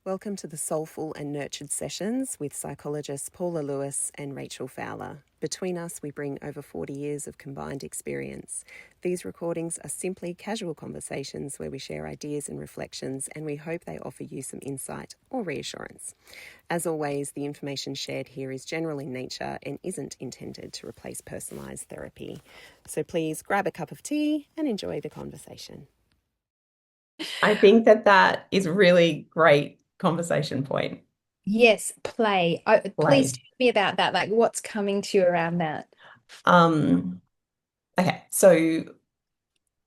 Welcome to the Soulful and Nurtured sessions with psychologists Paula and Rachael Fowler. Between us, we bring over 40 years of combined experience. These recordings are simply casual conversations where we share ideas and reflections, and we hope they offer you some insight or reassurance. As always, the information shared here is general in nature and isn't intended to replace personalised therapy. So please grab a cup of tea and enjoy the conversation. I think that is really great conversation point. Yes, play. Please Play. tell me about that. Like, what's coming to you around that? Um, okay, so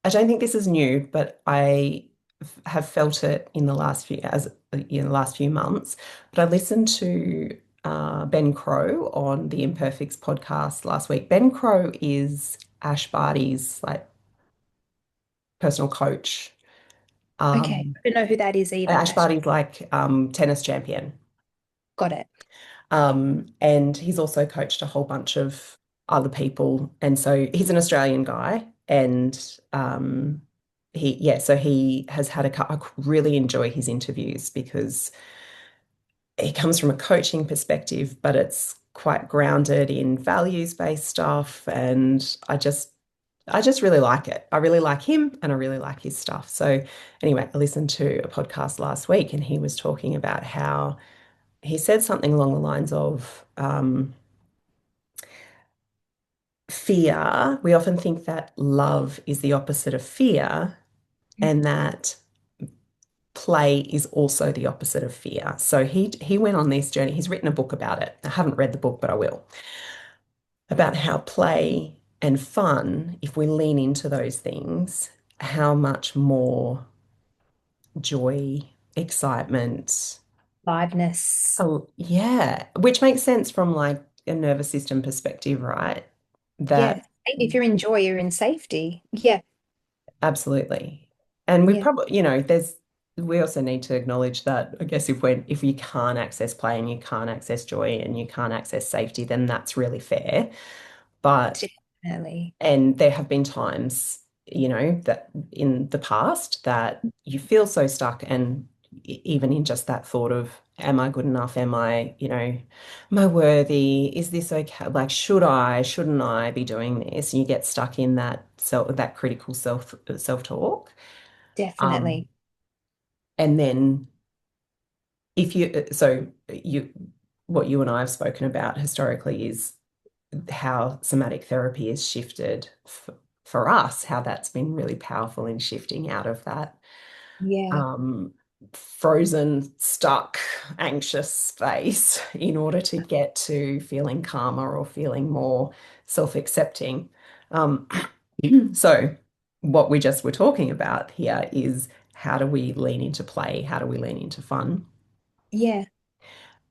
I don't think this is new, but have felt it in the last few months. But I listened to Ben Crow on the Imperfects podcast last week. Ben Crow is Ash Barty's like personal coach. Okay, Um, I don't know who that is either, Ash Ash. Barty's like tennis champion. Got it. And he's also coached a whole bunch of other people. And so he's an Australian guy. And so he has had I really enjoy his interviews because he comes from a coaching perspective, but it's quite grounded in values-based stuff. And I just really like it. I really like him and I really like his stuff. So anyway, I listened to a podcast last week and he was talking about how he said something along the lines of fear. We often think that love is the opposite of fear, and that play is also the opposite of fear. So he went on this journey. He's written a book about it. I haven't read the book, but I will. About how play and fun, if we lean into those things, how much more joy, excitement. Liveness. Oh, yeah, which makes sense from like a nervous system perspective, right? That Yes. If you're in joy, you're in safety. Yeah. absolutely. And we Yeah. probably, we also need to acknowledge that I guess if you can't access play and you can't access joy and you can't access safety, then that's really fair. But Definitely. and there have been times, that in the past that you feel so stuck and even in just that thought of, am I good enough? Am I worthy? Is this okay? Like, shouldn't I be doing this? And you get stuck in that critical self-talk. Um, Definitely. and then if you, so you, what you and I have spoken about historically is how somatic therapy has shifted for us, how that's been really powerful in shifting out of that Yeah. um, frozen, stuck, anxious space in order to get to feeling calmer or feeling more self-accepting. Um, so what we just were talking about here is how do we lean into play? How do we lean into fun? Yeah.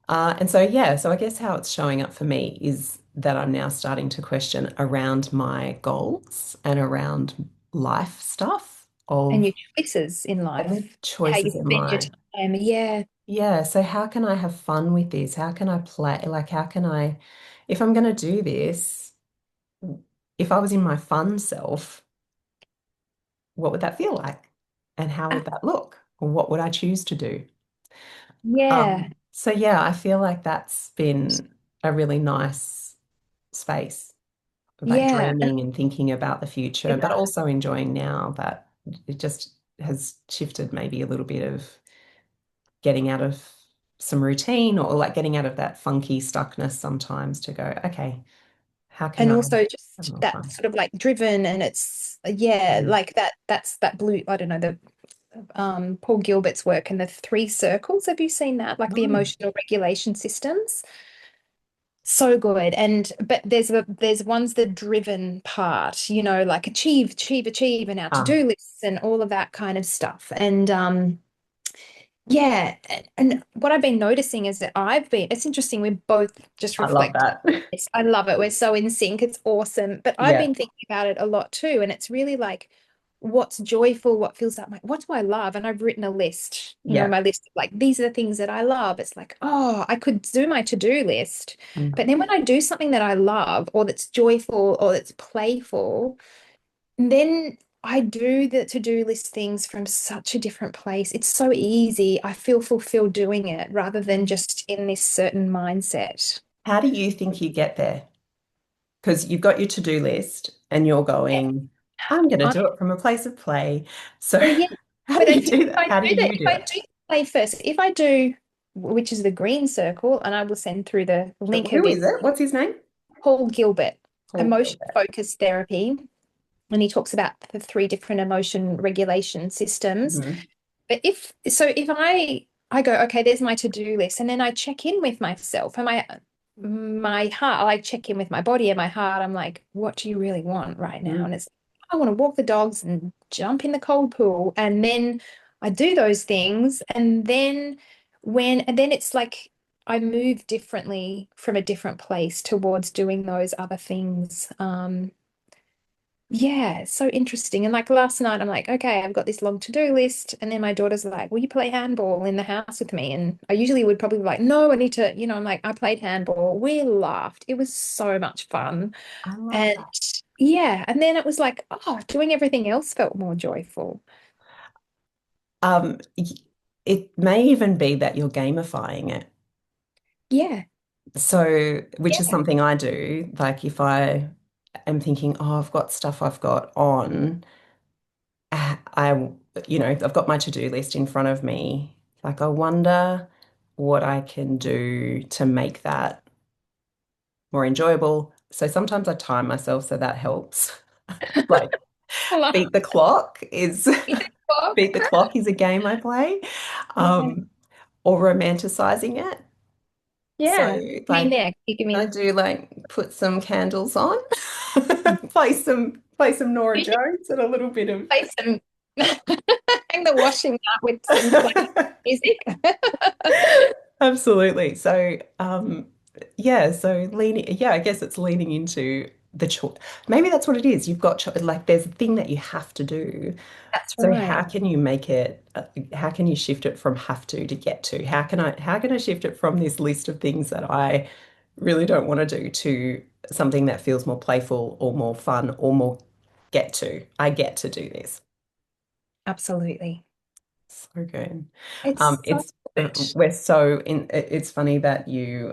So I guess how it's showing up for me is that I'm now starting to question around my goals and around life stuff And of your choices in and the life, how you choices in spend your life. time. Yeah. Yeah, so how can I have fun with this? How can I play? Like, if I'm going to do this, if I was in my fun self, what would that feel like? And how Uh, would that look? Or what would I choose to do? Yeah. So yeah, I feel like that's been a really nice space of like Yeah. dreaming and thinking about the future, but also enjoying now that it just has shifted maybe a little bit of getting out of some routine or like getting out of that funky stuckness sometimes to go, okay, how can And I also have just more that fun? sort of like driven, and it's yeah, Mm. like that's that blue, I don't know, the Paul Gilbert's work and the three circles. Have you seen that? Like the No. emotional regulation systems. So good. And but there's one's the driven part, like achieve, achieve, achieve, and our Ah, to-do lists and all of that kind of stuff. And yeah, and what I've been noticing is that it's interesting, we both just I love reflect. that. Yes, I love it. We're so in sync. It's awesome. But I've Yeah, been thinking about it a lot too. And it's really like, what's joyful, what feels like, what do I love? And I've written a list, yeah. my list of like, these are the things that I love. It's like, oh, I could do my to-do list. Mm. But then when I do something that I love or that's joyful or that's playful, then I do the to-do list things from such a different place. It's so easy. I feel fulfilled doing it rather than just in this certain mindset. How do you think you get there? Because you've got your to-do list and you're Yeah. going, I'm going to I, do it from a place of play. So well, yeah, how but do I you think do that? How do you if do I it? do play first, if I do, which is the green circle, and I will send through the link of Who this, is it? What's his name? Paul Gilbert, Paul emotion Gilbert. focused therapy, and he talks about the three different emotion regulation systems. Mhm. But if I go, okay, there's my to-do list, and then I check in with myself and my heart, I like check in with my body and my heart. I'm like, what do you really want right now? Mm. And it's I want to walk the dogs and jump in the cold pool. And then I do those things, and then it's like I move differently from a different place towards doing those other things. Yeah, it's so interesting. And like last night, I'm like, okay, I've got this long to-do list. And then my daughter's like, will you play handball in the house with me? And I usually would probably be like, no, I need to, I'm like, I played handball. We laughed. It was so much fun. I love And that. yeah, and then it was like, oh, doing everything else felt more joyful. Um, y- it may even be that you're gamifying it. Yeah, So, which is yeah, something I do. Like if I am thinking, oh, I've got stuff I've got on, I've got my to-do list in front of me. Like, I wonder what I can do to make that more enjoyable. So sometimes I time myself, so that helps. Like, I love beat the clock is it. beat the clock is a game I play, Yeah, um, or romanticizing it. So, yeah. Mean like, there. You give I me do like put some candles on, play some Nora Jones and a little bit of play some hang the washing out with some classic music. absolutely. So, yeah, so I guess it's leaning into the choice. Maybe that's what it is. You've got like there's a thing that you have to do. That's So right. how can you make it, how can you shift it from have to get to? How can I shift it from this list of things that I really don't want to do to something that feels more playful or more fun or more get to? I get to do this. Absolutely. So good. It's so It's good. we're so in. It's funny that you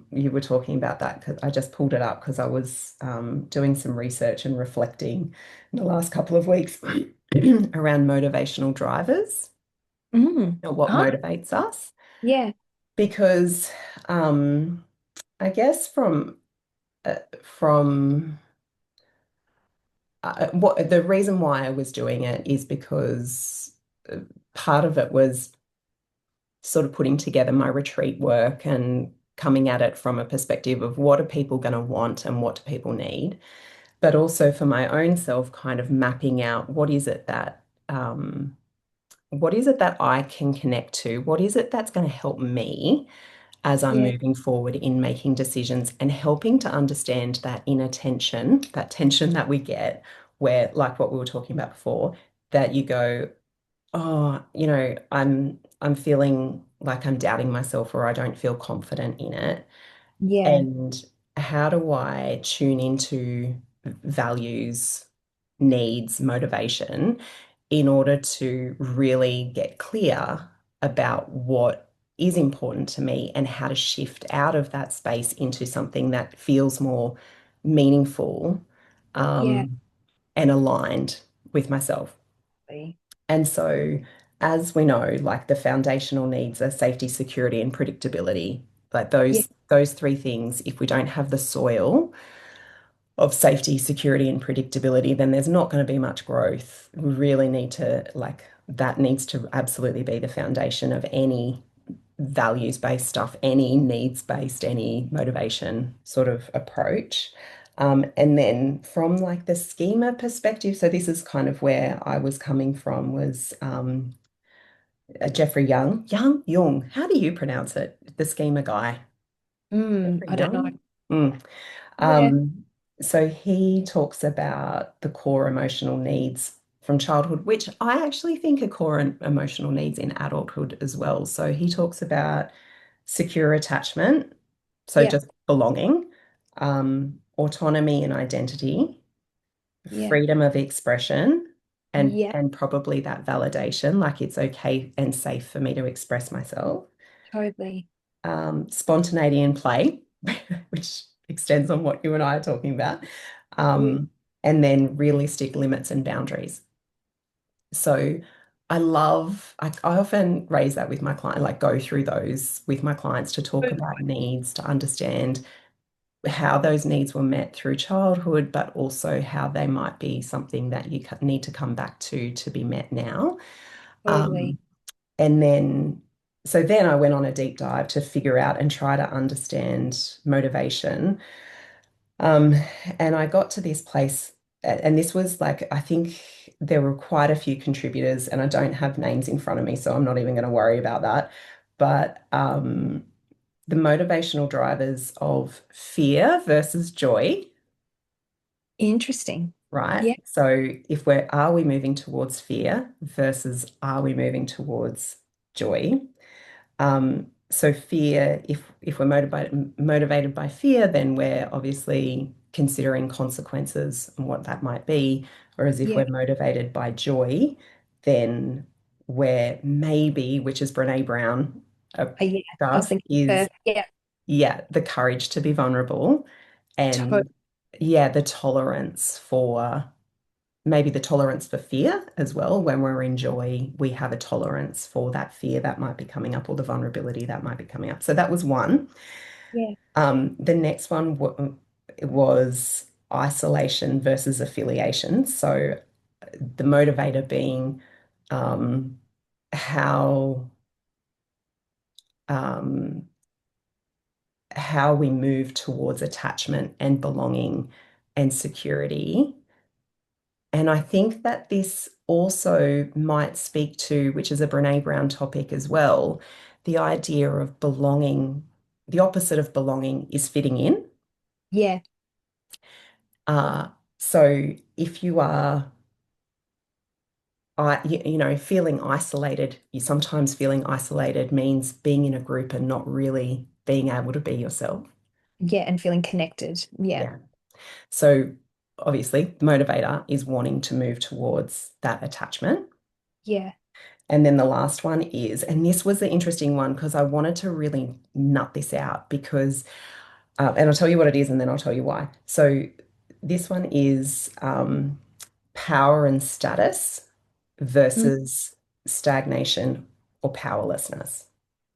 were talking about that because I just pulled it up because I was doing some research and reflecting in the last couple of weeks around motivational drivers, what Huh? motivates us. Yeah. Because I guess from what the reason why I was doing it is because uh, part of it was sort of putting together my retreat work and coming at it from a perspective of what are people going to want and what do people need, but also for my own self, kind of mapping out what is it that I can connect to? What is it that's going to help me as I'm Yeah. moving forward in making decisions and helping to understand that inner tension, that tension that we get, where, like what we were talking about before, that you go, oh, I'm feeling like I'm doubting myself or I don't feel confident in it. Yeah. And how do I tune into values, needs, motivation in order to really get clear about what is important to me and how to shift out of that space into something that feels more meaningful, Yeah. um, and aligned with myself. And so, as we know, like the foundational needs are safety, security, and predictability. Like Yeah. those three things, if we don't have the soil of safety, security, and predictability, then there's not going to be much growth. We really need to like that needs to absolutely be the foundation of any values-based stuff, any needs-based, any motivation sort of approach. And then from like the schema perspective, so this is kind of where I was coming from was Jeffrey Young, how do you pronounce it? The schema guy, Jeffrey I don't know. Young. Mm. Yeah. Um, so he talks about the core emotional needs from childhood, which I actually think are core emotional needs in adulthood as well. So he talks about secure attachment, so Yeah. just belonging, autonomy and identity, Yeah. freedom of expression. Yeah, and probably that validation, like it's okay and safe for me to express myself. totally. Spontaneity and play, which extends on what you and I are talking about. Yeah. Um, and then realistic limits and boundaries. So I often raise that with my client, like go through those with my clients to talk about needs, to understand how those needs were met through childhood, but also how they might be something that you need to come back to be met now. Totally. Um, and then, so then I went on a deep dive to figure out and try to understand motivation. Um, and I got to this place, and this was like, I think there were quite a few contributors, and I don't have names in front of me, so I'm not even going to worry about that. But the motivational drivers of fear versus joy, Interesting. right? Yeah, So if are we moving towards fear versus are we moving towards joy? So fear, if we're motivated by fear, then we're obviously considering consequences and what that might be. Whereas if yeah, we're motivated by joy, then we're maybe, which is Brene Brown yeah. I was stuff, thinking of is her. Yeah, yeah, the courage to be vulnerable totally. and yeah, the tolerance for maybe the tolerance for fear as well. When we're in joy, we have a tolerance for that fear that might be coming up or the vulnerability that might be coming up. So that was one. Yeah, The next one was isolation versus affiliation. So the motivator being um, how um, how we move towards attachment and belonging and security. And I think that this also might speak to, which is a Brene Brown topic as well, the idea of belonging. The opposite of belonging is fitting in. yeah, Uh, so if you are, feeling isolated, you sometimes feeling isolated means being in a group and not really being able to be yourself. yeah. And feeling connected. Yeah, Yeah. So obviously, the motivator is wanting to move towards that attachment. yeah. And then the last one is, and this was the interesting one because I wanted to really nut this out because, and I'll tell you what it is and then I'll tell you why. So this one is power and status Mm. versus stagnation or powerlessness.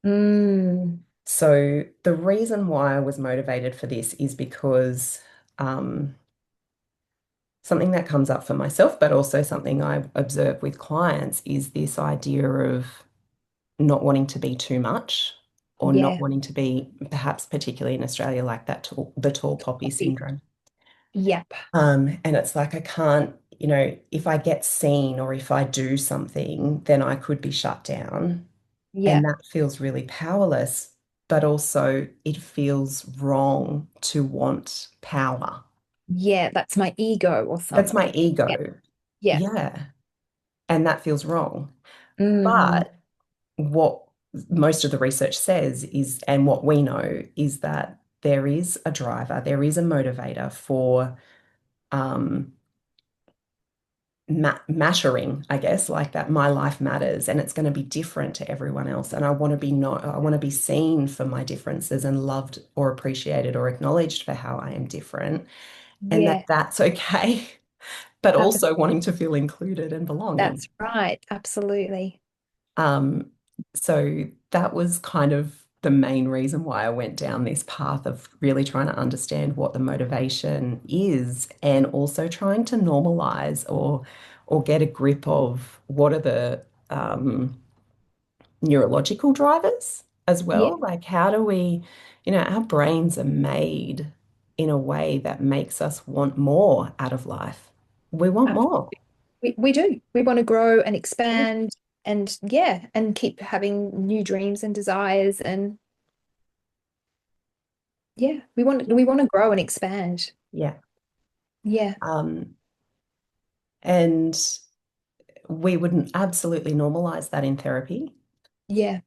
Mm. So the reason why I was motivated for this is because um, something that comes up for myself, but also something I observe with clients is this idea of not wanting to be too much or not Yeah. wanting to be, perhaps particularly in Australia, like the tall poppy syndrome. Yep. And it's like I can't, if I get seen or if I do something, then I could be shut down. Yeah. And that feels really powerless, but also it feels wrong to want power. Yeah. That's my ego or That's my something. Yeah. ego. Yeah. Yeah. And that feels wrong. Mm. But what most of the research says is, and what we know is that there is a driver, there is a motivator for um, mattering, I guess, like that my life matters and it's going to be different to everyone else. And I want to be seen for my differences and loved or appreciated or acknowledged for how I am different and that Yeah. that's okay, but Ab- also wanting to feel included and belonging. That's right. Absolutely. Um, so that was kind of the main reason why I went down this path of really trying to understand what the motivation is and also trying to normalize or get a grip of what are the neurological drivers as Yeah. well. Like how do we, our brains are made in a way that makes us want more out of life. We want Ab- more. we do. We want to grow and Yeah. expand and yeah, and keep having new dreams and desires and yeah, we want to grow and expand. Yeah. Yeah. Um, and we would absolutely normalize that in therapy. Yeah.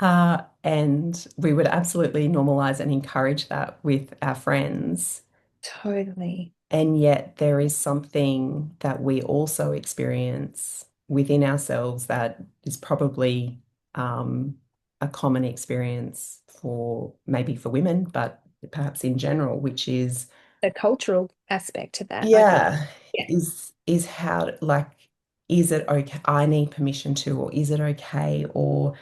And we would absolutely normalize and encourage that with our friends. Totally. And yet there is something that we also experience within ourselves that is probably a common experience for maybe for women, but perhaps in general, which is The cultural aspect to that, I think. yeah, Yeah. is how like is it okay? I need permission to, or is it okay? Or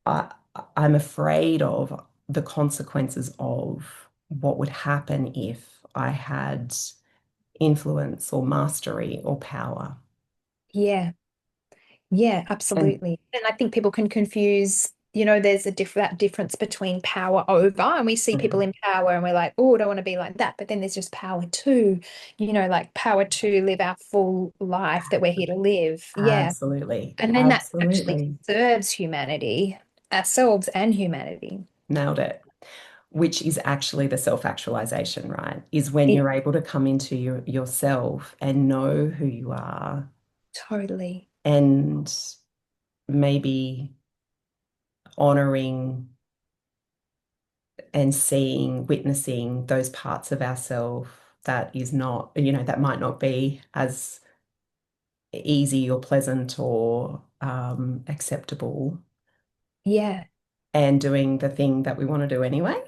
I I'm afraid of the consequences of what would happen if I had influence or mastery or power. Yeah. Yeah, And absolutely. And I think people can confuse, there's that difference between power over, and we see people Mhm. in power and we're like, oh, I don't want to be like that. But then there's just power to, like power to live our full life that we're here to live. Yeah. Absolutely, And then that actually absolutely serves humanity, ourselves and humanity. nailed it. Which is actually the self-actualization, right? Is when It you're able to come into yourself and know who you are totally. and maybe honoring and seeing, witnessing those parts of ourselves that is not, that might not be as easy or pleasant or acceptable, Yeah. and doing the thing that we want to do anyway.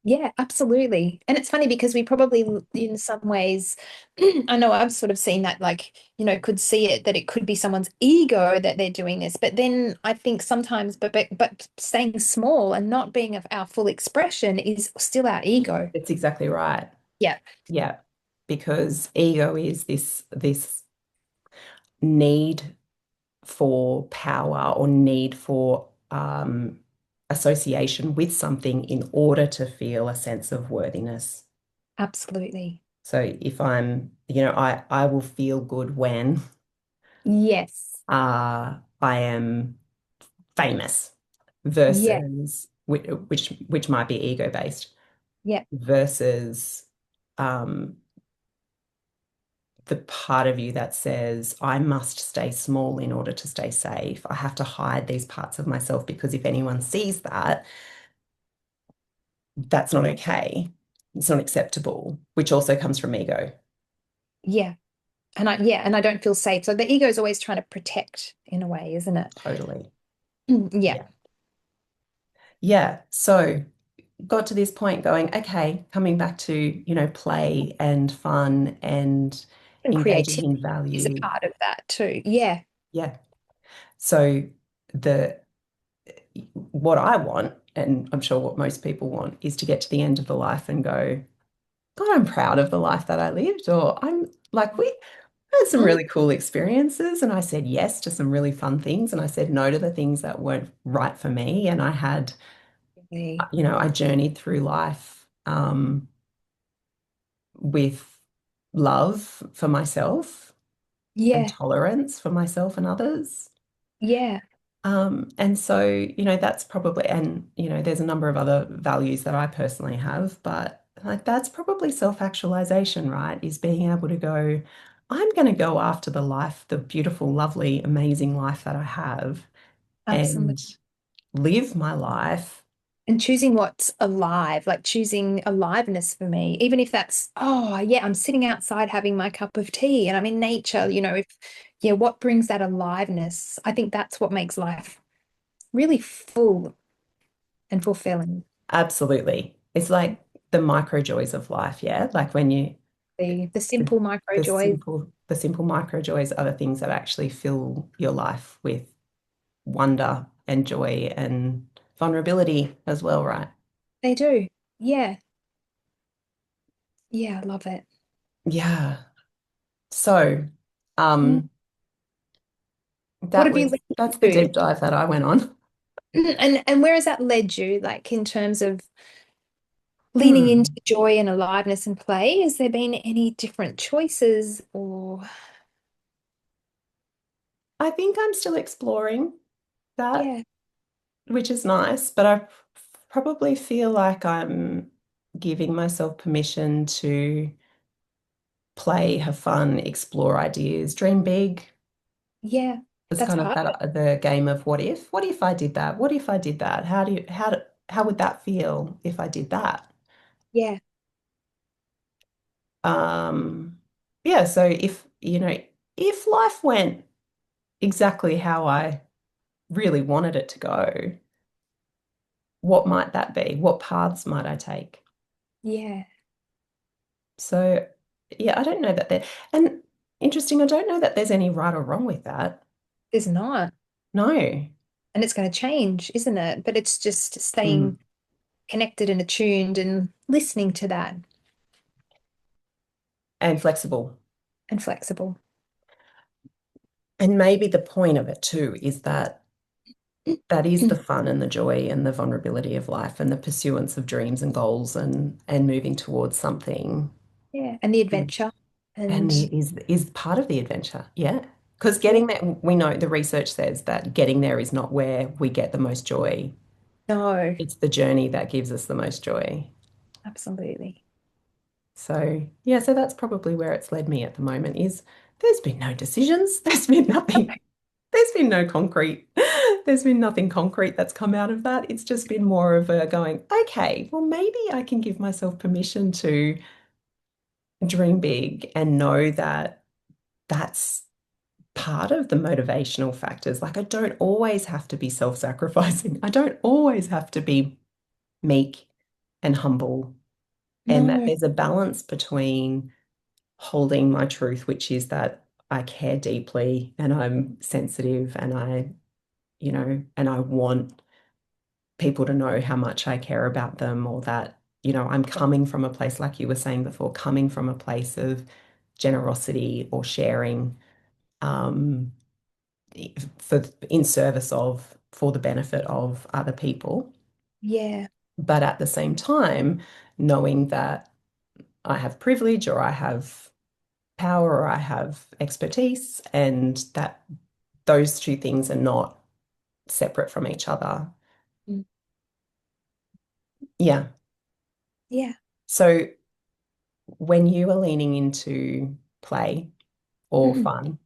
Yeah, absolutely. And it's funny because we probably, in some ways, I know I've sort of seen that, like, could see it that it could be someone's ego that they're doing this. But then I think sometimes, but staying small and not being of our full expression is still our ego. It's exactly right. Yeah, Yeah, because ego is this need for power or need for association with something in order to feel a sense of worthiness. absolutely. So if I will feel good when Yes. I am famous Yeah. versus which might be ego based Yeah. versus um, the part of you that says, I must stay small in order to stay safe. I have to hide these parts of myself because if anyone sees that, that's not okay. It's not acceptable, which also comes from ego. Yeah. And I don't feel safe. So the ego is always trying to protect in a way, isn't it? Totally. Yeah. Yeah. Yeah. So got to this point going, okay, coming back to, play and fun and And engaging in creativity is a value. part of that too. Yeah. Yeah. So the what I want, and I'm sure what most people want, is to get to the end of the life and go, God, I'm proud of the life that I lived, or I'm like, we had some Mm. really cool experiences, and I said yes to some really fun things, and I said no to the things that weren't right for me. And I had, I journeyed through life with love for myself and Yeah. tolerance for myself and others. Yeah. And so, that's probably, and, there's a number of other values that I personally have, but like that's probably self-actualization, right? Is being able to go, I'm going to go after the life, the beautiful, lovely, amazing life that I have Absolutely. and live my life. And choosing what's alive, like choosing aliveness for me, even if that's, oh, yeah, I'm sitting outside having my cup of tea and I'm in nature, yeah, what brings that aliveness? I think that's what makes life really full and fulfilling. Absolutely. It's like the micro joys of life, yeah? Like when you The the, simple micro the joys, simple micro joys are the things that actually fill your life with wonder and joy and vulnerability as well, right? they do. Yeah. Yeah, I love it. Yeah. So, Mm. um, What have you that's the learned deep dive that I went on. to? And where has that led you, like in terms of leaning into Hmm. joy and aliveness and play? Has there been any different choices or I think I'm still exploring that, yeah, which is nice, but I probably feel like I'm giving myself permission to play, have fun, explore ideas, dream big. yeah, It's that's kind of part of it. that the game of what if? What if I did that? What if I did that? How would that feel if I did that? Yeah, Um, yeah, so if life went exactly how I really wanted it to go, what might that be? What paths might I take? Yeah, So, yeah, I don't know that there, and interesting, I don't know that there's any right or wrong with that. there's not. No. And it's going to change, isn't it? But it's just Mm. staying connected and attuned and listening to that And flexible. and flexible. And maybe the point of it too is that that is the fun and the joy and the vulnerability of life and the pursuance of dreams and goals and moving towards something. Yeah, and the Mm. adventure. And And it is part of the adventure. Yeah. Because yeah, getting there, we know the research says that getting there is not where we get the most joy. no, It's the journey that gives us the most joy. absolutely. So yeah, so that's probably where it's led me at the moment is there's been no decisions. There's been nothing. There's been no concrete. There's been nothing concrete that's come out of that. It's just been more of a going, okay, well, maybe I can give myself permission to dream big and know that that's part of the motivational factors. Like, I don't always have to be self-sacrificing. I don't always have to be meek and humble, and that No, there's a balance between holding my truth, which is that I care deeply and I'm sensitive and and I want people to know how much I care about them or that, I'm coming from a place, like you were saying before, coming from a place of generosity or sharing, um, for in service of, for the benefit of other people. yeah, But at the same time, knowing that I have privilege or I have power or I have expertise and that those two things are not separate from each other. mm, Yeah. yeah, So when you are leaning into play or mhm, fun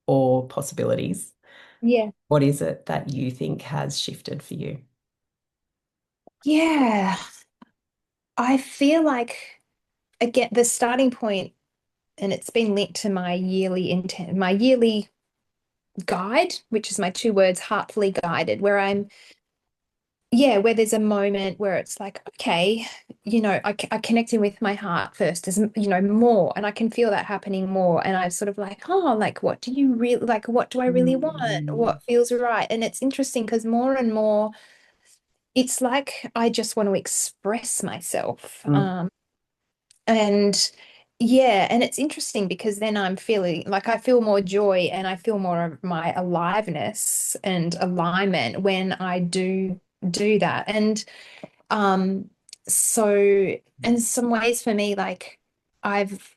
or possibilities, yeah, what is it that you think has shifted for you? yeah. I feel like again the starting point, and it's been linked to my yearly intent, my yearly guide, which is my two words, heartfully guided, where I'm yeah, where there's a moment where it's like, okay, I connect in with my heart first, as more, and I can feel that happening more. And I'm sort of like, oh, like, what do you really like? What do I really want? Mm, What feels right? And it's interesting because more and more, it's like I just want to express myself. mm, And yeah, and it's interesting because then I'm feeling like I feel more joy and I feel more of my aliveness and alignment when I do that. And so in some ways for me, like I've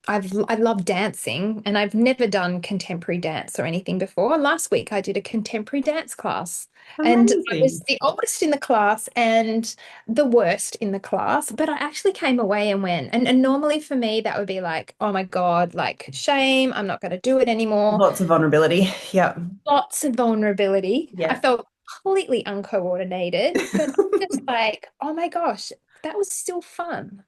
I love dancing and I've never done contemporary dance or anything before. Last week I did a contemporary dance class and I was amazing. the oldest in the class and the worst in the class, but I actually came away and went. And normally for me that would be like, oh my God, like shame, I'm not going to do it anymore. Lots of vulnerability. Yeah. Lots of vulnerability. I Yeah. felt completely uncoordinated, but I'm just like, oh my gosh, that was still fun.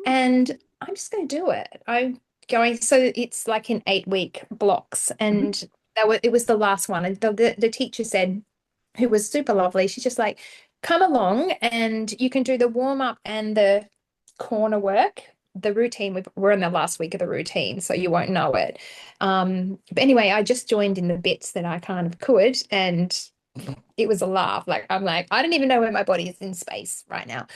And I'm just going to do it. I'm going, so it's like in 8-week blocks. Mhm. And it was the last one. And the teacher said, who was super lovely, she's just like, come along and you can do the warm up and the corner work. The routine, we're in the last week of the routine, so you won't know it. But anyway, I just joined in the bits that I kind of could, and it was a laugh. Like I'm like, I don't even know where my body is in space right now.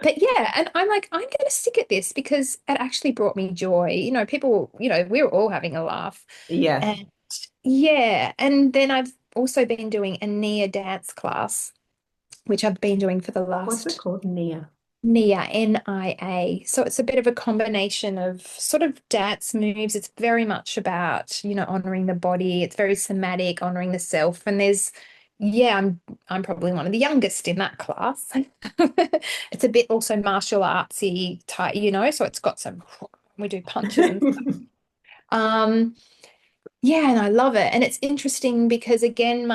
But yeah, and I'm like, I'm gonna stick at this because it actually brought me joy. People, we were all having a laugh. Yeah. And yeah, and then I've also been doing a Nia dance class, which I've been doing for the What's it last called? Nia. Nia, Nia. So it's a bit of a combination of sort of dance moves. It's very much about, honoring the body. It's very somatic, honoring the self. And yeah, I'm probably one of the youngest in that class. It's a bit also martial artsy type, so it's got some, we do punches and um yeah, and I love it. And it's interesting because again,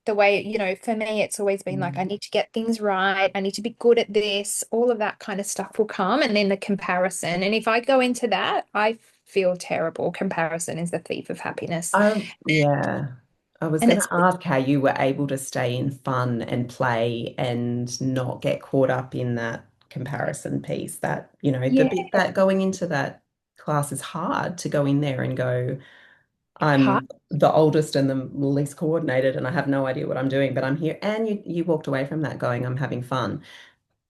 the way, for me, it's always been like, I need to get things right. I need to be good at this. All of that kind of stuff will come. And then the comparison. And if I go into that, I feel terrible. Comparison is the thief of happiness. Yeah. I was And going to it's, ask how you were able to stay in fun and play and not get caught up in that comparison piece. That, the yeah, bit that going into that class is hard to go in there and go, hard. I'm the oldest and the least coordinated and I have no idea what I'm doing, but I'm here. And you walked away from that going, I'm having fun.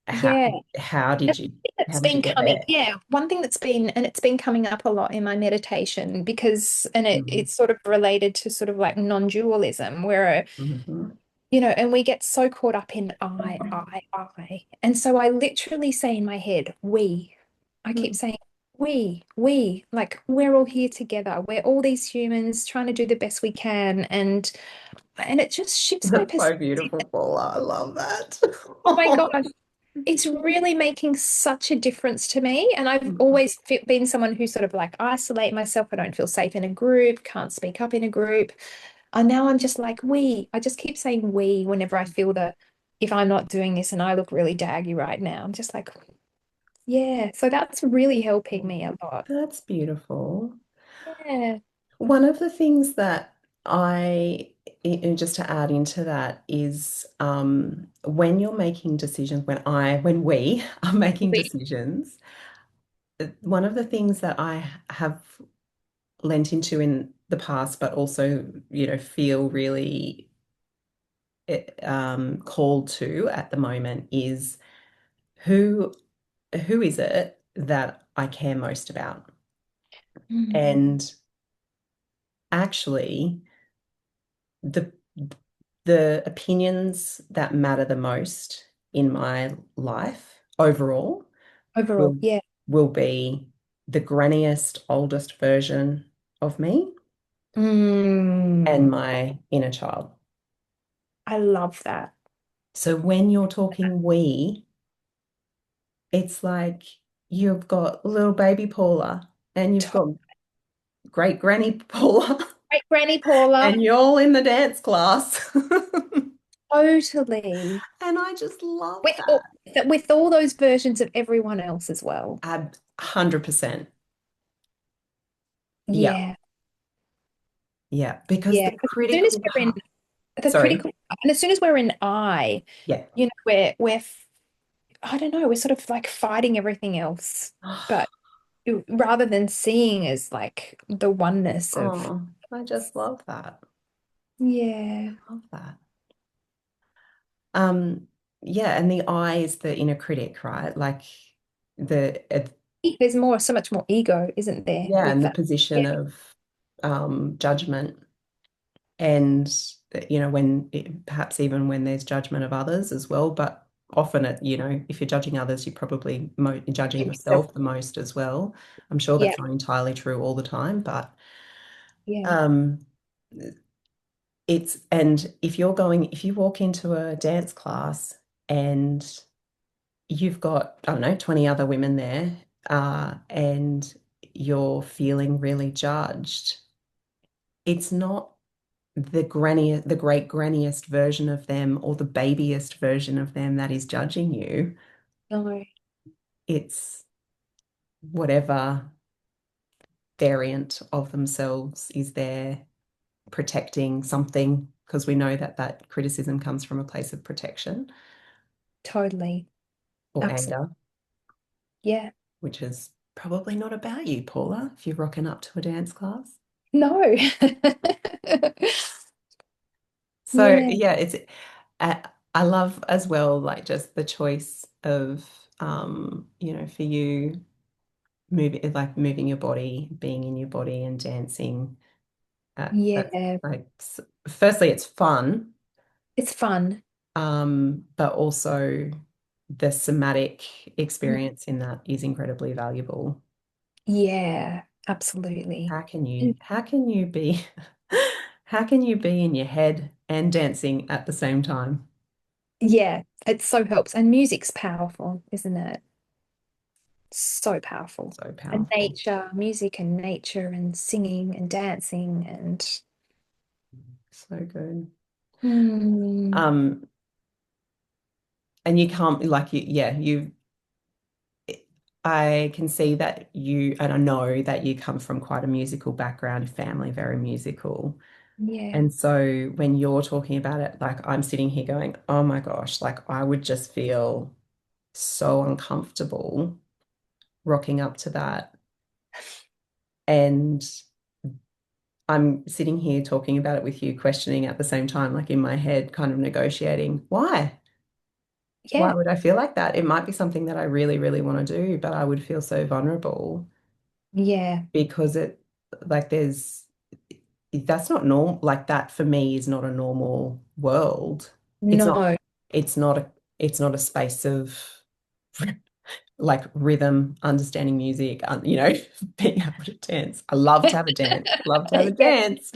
How Yeah. how And did one you thing how that's did you been get coming, there? yeah, one thing that's been, and it's been coming up a lot in my meditation because, and Mhm. it's sort of related to sort of like non-dualism, where Mhm. and we get so caught up in I. And so I literally say in my head, we. I keep saying, we, like we're all here together. We're all these humans trying to do the best we can. And it just shifts my That's so perspective. beautiful, Paula. I love that. Oh my gosh. It's really making such a difference to me. And I've always been someone who sort of like isolate myself. I don't feel safe in a group, can't speak up in a group. And now I'm just like, we. I just keep saying we whenever I feel that if I'm not doing this and I look really daggy right now, I'm just like, yeah. So that's really helping me a lot. That's beautiful. Yeah. One of the things that and just to add into that is when you're making decisions, when we are making We. decisions, one of the things that I have lent into in the past, but also, feel really called to at the moment is who who is it that I care most about? Mm. And actually, the the opinions that matter the most in my life overall Overall, will yeah. will be the granniest, oldest version of me and Mm. my inner child. I love that. So when you're talking we, it's like you've got little baby Paula and you've To- got great granny Paula Great Granny Paula, and you're all in the dance class. totally. And I just love With that. all, with all those versions of everyone else as well. 100%. Yeah. Yeah. Yeah. Because Yeah. the As soon as critical we're in part, the sorry. critical, and as soon as we're in I, Yeah. I don't know, we're sort of like fighting everything else, but rather than seeing as like the oneness of, Oh, I just love that. yeah, Love that. Um, yeah, and the I is the inner critic, right? Like the there's so much more ego, isn't there, yeah, with and the that? Yeah, position of judgment and when perhaps even when there's judgment of others as well, but often if you're judging others, you're probably judging yourself. yourself the most as well. I'm sure Yeah, that's not entirely true all the time, but yeah, um and if you walk into a dance class and you've got, I don't know, 20 other women there, and you're feeling really judged, it's not the great granniest version of them or the babiest version of them that is judging you. no, It's whatever variant of themselves is there protecting something, because we know that that criticism comes from a place of protection totally, or absolutely, anger, yeah, which is probably not about you, Paula, if you're rocking up to a dance class. no, So yeah, yeah, I, I love as well, like just the choice of for you moving your body, being in your body and dancing. That's yeah, like firstly, it's fun, it's fun, but also the somatic experience in that is incredibly valuable. yeah, absolutely. And How can you be how can you be in your head and dancing at the same time? yeah, it so helps. And music's powerful, isn't it? So powerful. So And powerful. nature, music and nature and singing and dancing and So good. Mm, Um, and you can't like you I can see that you, and I know that you come from quite a musical background, family, very musical. yeah. And so when you're talking about it, like I'm sitting here going, oh my gosh, like I would just feel so uncomfortable rocking up to that. And I'm sitting here talking about it with you, questioning at the same time, like in my head, kind of negotiating, why? Why Yeah. would I feel like that? It might be something that I really, really want to do, but I would feel so vulnerable Yeah. because like, that's not normal. Like, that for me is not a normal world. It's not, No. it's not a, it's not a space of like rhythm, understanding music, being able to dance. I love to have a dance, love to have a Yeah. dance.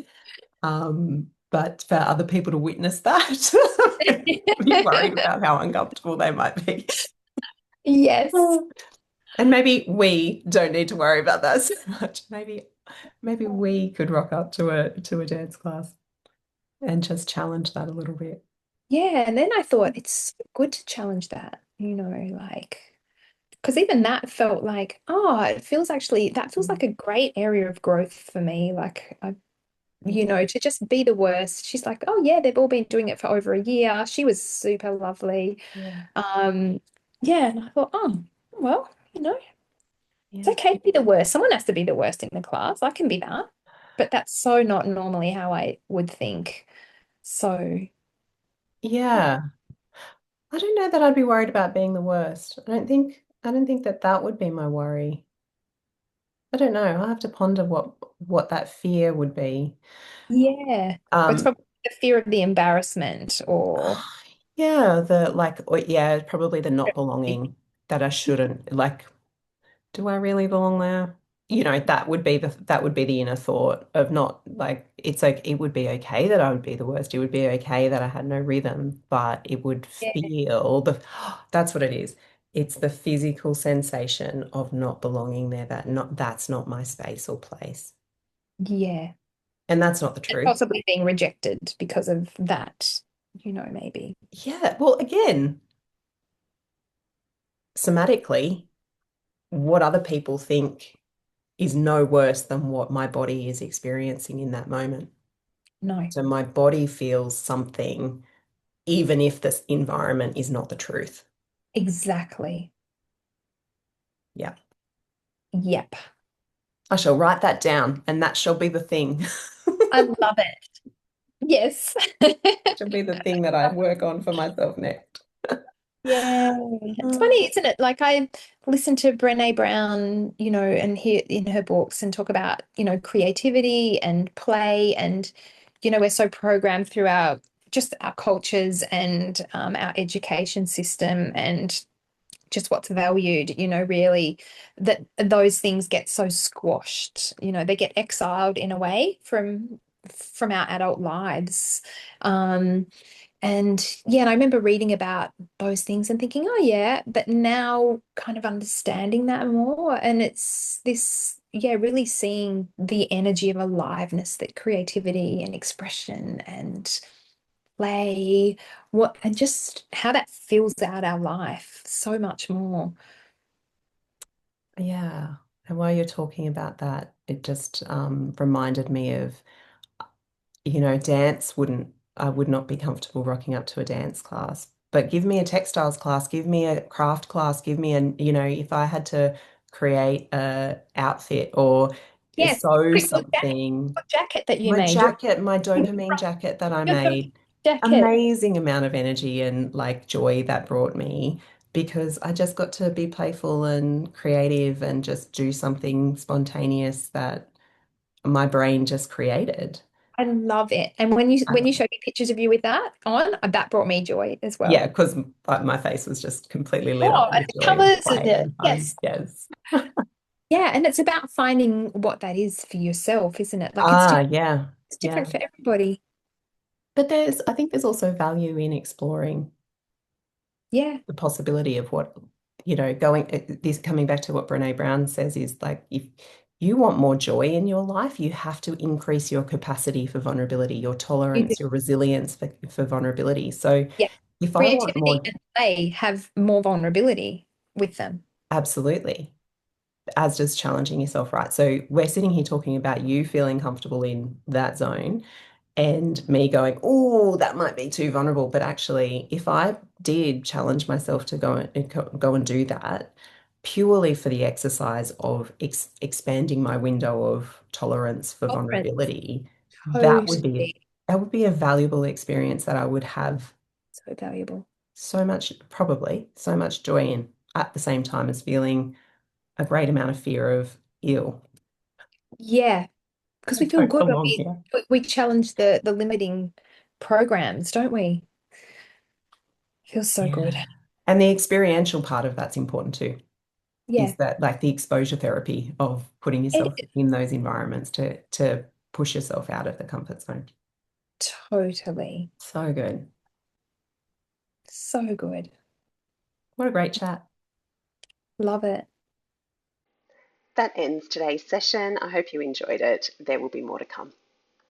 But for other people to witness that, I'd be worried about how uncomfortable they might be. Yes. And maybe we don't need to worry about that so much. Maybe we could rock up to a dance class and just challenge that a little bit. Yeah. And then I thought it's good to challenge that, like, because even that felt like, oh, that feels like a great area of growth for me. Like, Yeah. to just be the worst. She's like, oh, yeah, they've all been doing it for over a year. She was super lovely. Yeah. Um, yeah. And I thought, oh, well, it's Yeah. okay to be the worst. Someone has to be the worst in the class. I can be that. But that's so not normally how I would think. So, Yeah. I don't know that I'd be worried about being the worst. I don't think that that would be my worry. I don't know. I'll have to ponder what that fear would be. yeah. It's Um, probably the fear of the embarrassment or yeah, yeah, probably the not belonging, that I shouldn't, like, do I really belong there? That would be the inner thought of not like, it's like, it would be okay that I would be the worst. It would be okay that I had no rhythm, but it would yeah, feel that's what it is. It's the physical sensation of not belonging there, that's not my space or place. yeah. And that's not the And truth. possibly being rejected because of that, maybe. Yeah. Well, again, somatically, what other people think is no worse than what my body is experiencing in that moment. No, So my body feels something, even if this environment is not the truth. exactly. Yeah. Yep. I shall write that down, and that shall be the thing. I love it. Yes. Shall be the thing that I work on for myself next. Yeah, it's Mm. funny, isn't it? Like I listen to Brené Brown, and hear in her books and talk about, creativity and play and, we're so programmed through our cultures and our education system and just what's valued, really that those things get so squashed, they get exiled in a way from our adult lives. Um, and yeah, and I remember reading about those things and thinking, oh yeah, but now kind of understanding that more. And it's this, yeah, really seeing the energy of aliveness that creativity and expression and play, and just how that fills out our life so much more. Yeah. And while you're talking about that, it just reminded me of, I would not be comfortable rocking up to a dance class. But give me a textiles class, give me a craft class, if I had to create a outfit or Yes, sew your jacket, something, your jacket that you my made, your jacket, my dopamine jacket that I made, jacket. amazing amount of energy and like joy that brought me because I just got to be playful and creative and just do something spontaneous that my brain just created. I love it. And when you I when love you it. showed me pictures of you with that on, that brought me joy as Yeah, well. because my face was just completely lit Oh, up and with the joy and colors and play the and fun. yes. Yes. Yeah, and it's about finding what that is for yourself, isn't it? Like Ah, yeah. it's different Yeah. for everybody. But I think there's also value in exploring Yeah. the possibility of what, coming back to what Brene Brown says is like, you want more joy in your life, you have to increase your capacity for vulnerability, your You do. tolerance, your resilience for vulnerability. So Yeah. if I want Creativity more, and play have more vulnerability with them. absolutely, as does challenging yourself, right? So we're sitting here talking about you feeling comfortable in that zone and me going, oh, that might be too vulnerable. But actually, if I did challenge myself to go and do that, purely for the exercise of expanding my window of tolerance for Tolerance. vulnerability, Totally. that would be a valuable experience that I would have So valuable. so much, probably so much joy in at the same time as feeling a great amount of fear of ill. Yeah. Because we feel Don't good when belong we here. we challenge the limiting programs, don't we? Feels so good. Yeah. And the experiential part of that's important too, Yeah. is that like the exposure therapy of putting It yourself is in those environments to push yourself out of the comfort zone. totally So good. so good. What a great chat. Love it. That ends today's session. I hope you enjoyed it. There will be more to come.